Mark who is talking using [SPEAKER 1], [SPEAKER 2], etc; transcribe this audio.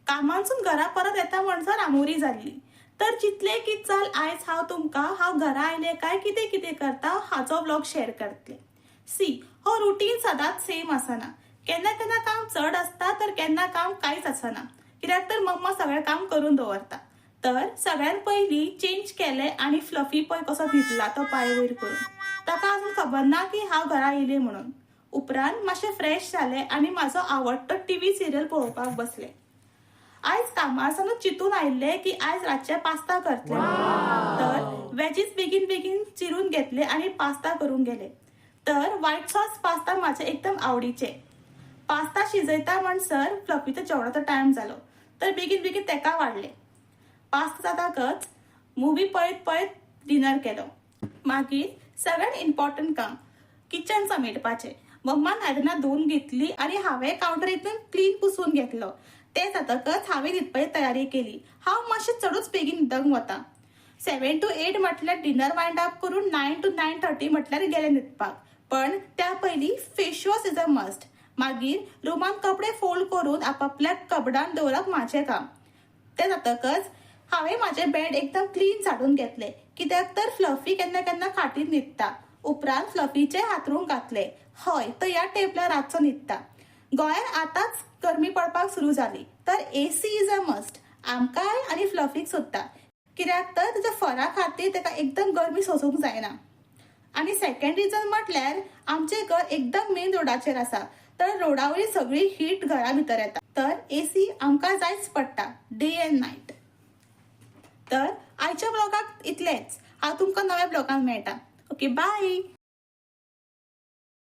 [SPEAKER 1] कामांसून घरा परत येता म्हणसर आमोरी जाल्ली. तर चितले की चल आयज हांव घरा आयले काय कितें कितें करता हाचो व्लॉग शेअर करतले. हो रुटीन सदांच सेम आसना. केन्ना केन्ना काम चड असता तर केन्ना काम कांयच आसना. कित्याक तर मम्मा सगळें काम करून दवरता. तर सगळ्यात पयलीं चेंज केले आणि फ्लफी पळय कसो न्हिदला तो पांय वयर करून. ताका अजून खबर ना की हांव घरा येयलें म्हणून. उपरांत मातशें फ्रेश जालें आनी म्हाजो आवडटो टीव्ही सिरियल पळोवपाक बसलें. आयज कामारसानूच चिंतून आयिल्लें की आयज रातचे पास्ता करतलें. तर वेजीस बेगीन बेगीन चिरून घेतले आनी पास्ता करून गेले. तर व्हायट सॉस पास्ता म्हाजे एकदम आवडीचे. पास्ता शिजयता म्हणसर फ्लफीचो जेवणाचो टायम जालो. तर बेगीन बेगीन तेका वाडले. पास्ता जाताकच मुवी पळयत पळयत डिनर केलो. मागीर सगळ्यात इम्पॉर्टंट काम किचन समेटपाचें. मम्मान आयदनां धुवून घेतली आनी हांवें कावंटर एकदम क्लीन पुसून घेतलो. ते जातकच हांवें न्हिदपाची तयारी केली. हांव मातशें चडूच बेगीन न्हिदूंक वता. 7 to 8 म्हटल्यार डिनर वायंड अप करून 9 to 9:30 म्हटल्यार गेले न्हिदपाक. पण त्या पयलीं face wash is a must. मागीर रुमान कपडे फोल्ड करून आपापल्या कबडान दवरप म्हाजें काम. ते जातकच हांवें म्हाजें बेड एकदम क्लीन झाडून घेतलें. कित्याक तर फ्लफी केन्ना केन्ना खाटीर न्हिदता. उपरांत फ्लफीचे हातरूंक घातले. हय तो ह्या टेबलार रातचो न्हिदता. गोंयांत आतांच गरमी पडपाक सुरू जाली. तर एसी इज अ मस्ट. आमकांय आनी फ्लफीक सुद्दां. कित्याक तर तुज्या फरा खातीर ताका एकदम गरमी सोसूंक जायना. आनी सेकंड रिजन म्हटल्यार आमचें घर एकदम मेन रोडाचेर आसा. तर रोडा वयली सगळी हीट घरा भितर येता. तर एसी आमकां जायच पडटा डे एंड नायट. तर आयच्या ब्लॉगाक इतलेंच. हांव तुमकां नव्या ब्लॉगान मेळटा. Okay bye.